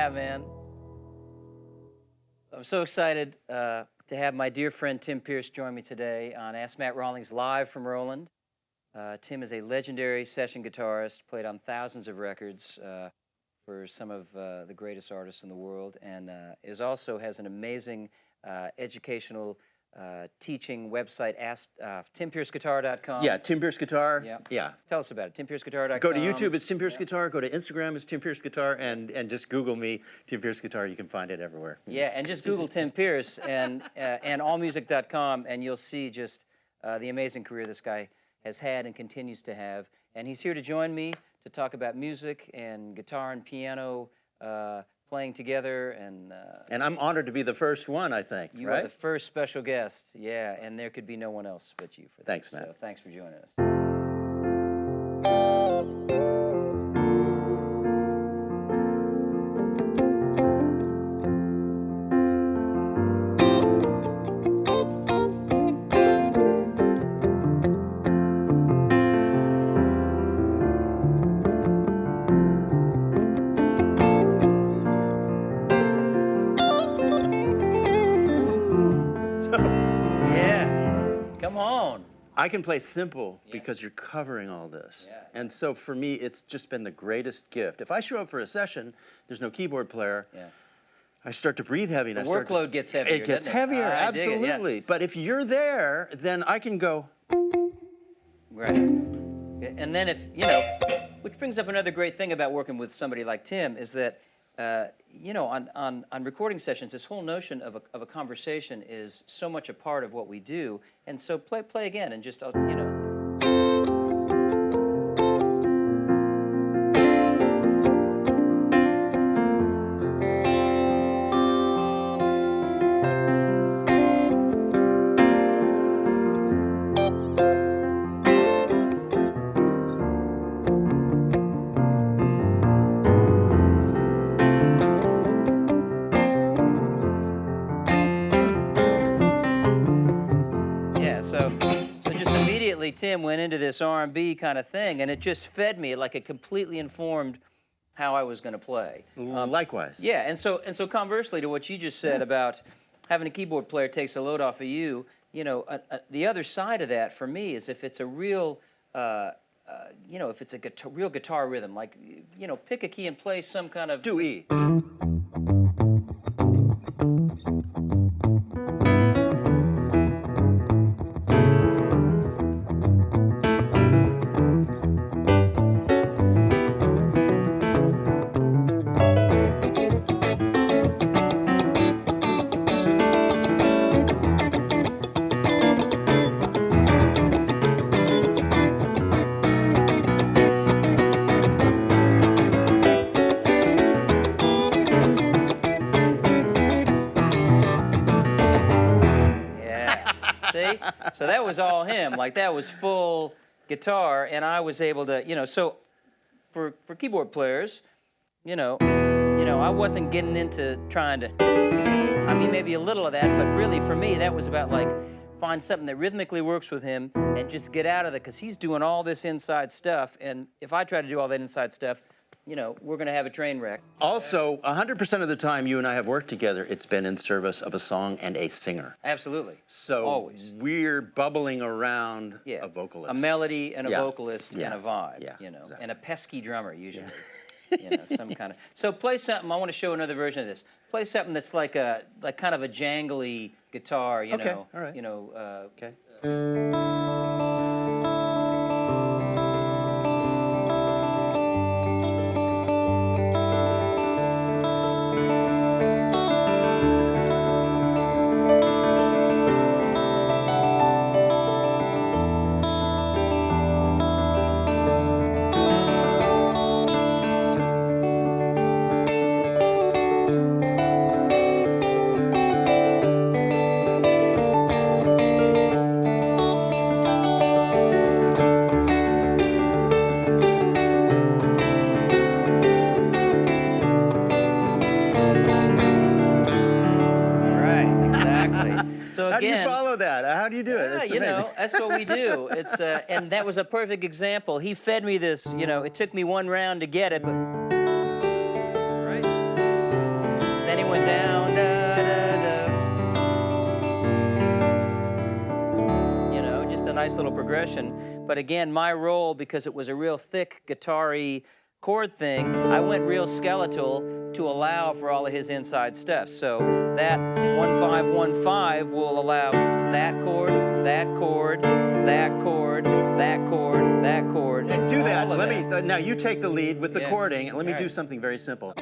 Yeah, man. I'm so excited to have my dear friend Tim Pierce join me today on Ask Matt Rollings live from Roland. Tim is a legendary session guitarist, played on thousands of records for some of the greatest artists in the world, and also has an amazing educational teaching website, TimPierceGuitar.com. Yeah, Tim Pierce Guitar. Yeah. Yeah. Tell us about it, TimPierceGuitar.com. Go to YouTube, it's Tim Pierce Guitar. Go to Instagram, it's Tim Pierce Guitar, and just Google me, Tim Pierce Guitar. You can find it everywhere. Yeah, and just Google Tim Pierce and allmusic.com, and you'll see just the amazing career this guy has had and continues to have. And he's here to join me to talk about music and guitar and piano playing together. And I'm honored to be the first one, I think. You right? are the first special guest, yeah, and there could be no one else but you for this. Thanks, Matt. So thanks for joining us. Come on. I can play simple because you're covering all this. Yeah. And so for me, it's just been the greatest gift. If I show up for a session, there's no keyboard player, I start to breathe heavy. The workload gets heavier. It gets heavier, absolutely. But if you're there, then I can go. Right. And then if, you know, which brings up another great thing about working with somebody like Tim is that, you know, on recording sessions, this whole notion of a conversation is so much a part of what we do. And so play again and just, you know. So just immediately, Tim went into this R&B kind of thing, and it just fed me, like it completely informed how I was going to play. Likewise. Yeah, and so conversely to what you just said about having a keyboard player takes a load off of you, you know, the other side of that for me is if it's a real, you know, if it's a real guitar rhythm, like, you know, pick a key and play some kind of... Do E. See? So that was all him. Like, that was full guitar, and I was able to, you know, so for keyboard players, you know, I wasn't getting into trying to, I mean, maybe a little of that, but really for me, that was about, like, find something that rhythmically works with him and just get out of it, because he's doing all this inside stuff, and if I try to do all that inside stuff, you know, we're going to have a train wreck. Also, 100% of the time you and I have worked together, it's been in service of a song and a singer. Absolutely. So always. We're bubbling around a vocalist. A melody and a vocalist and a vibe, you know, exactly. and a pesky drummer usually. You know, some kind of. So play something. I want to show another version of this. Play something that's like kind of a jangly guitar. You know. All right. You know. Okay. So how again, do you follow that? How do you do it? Yeah, you know, that's what we do. It's and that was a perfect example. He fed me this. You know, it took me one round to get it, but right. going down, da, da, da. You know, just a nice little progression. But again, my role, because it was a real thick guitar-y chord thing, I went real skeletal to allow for all of his inside stuff. So that 1-5-1-5 will allow that chord, that chord, that chord, that chord, that chord. And do that. all of Let that. me now. You take the lead with the Yeah. chording. Let me All do right. something very simple.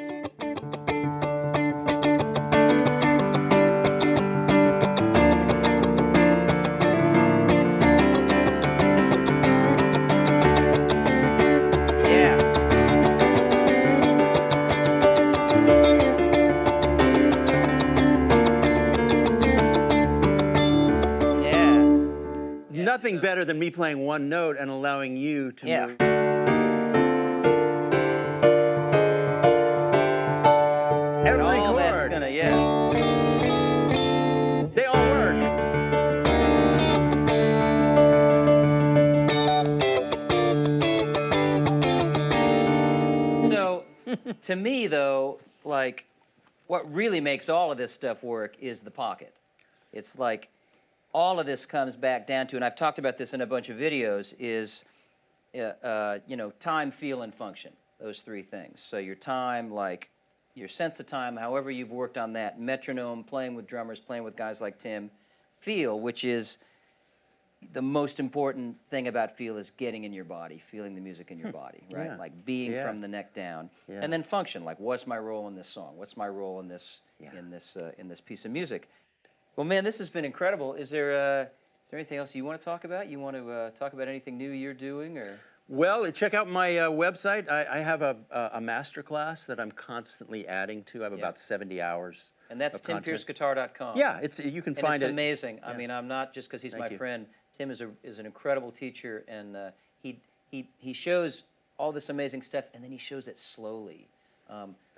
Yeah. Yeah. Nothing so- better than me playing one note and allowing you to Yeah. move. And Every all that's chord. gonna, yeah. They all work. So, to me, though, like, what really makes all of this stuff work is the pocket. It's like all of this comes back down to, and I've talked about this in a bunch of videos, is, you know, time, feel, and function. Those three things. So your time, like your sense of time, however you've worked on that, metronome, playing with drummers, playing with guys like Tim, feel, which is the most important thing about feel is getting in your body, feeling the music in your body, right? Yeah. Like being Yeah. from the neck down. Yeah. And then function, like what's my role in this song? What's my role in this Yeah. in this piece of music? Well, man, this has been incredible. Is there anything else you want to talk about? You want to talk about anything new you're doing, or? Well, check out my website. I have a master class that I'm constantly adding to. I have about 70 hours. And that's of content. timpierceguitar.com. Yeah, you can And find it's it. amazing. I mean, I'm not just because he's Thank my you. friend. Tim is an incredible teacher, and he shows all this amazing stuff, and then he shows it slowly,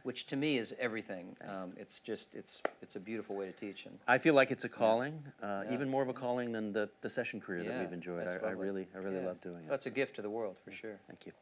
which to me is everything. It's just it's a beautiful way to teach. And I feel like it's a calling, even more of a calling than the session career that Yeah, we've enjoyed. that's I lovely. really Yeah. love doing it. That's a gift to the world for sure. Thank you.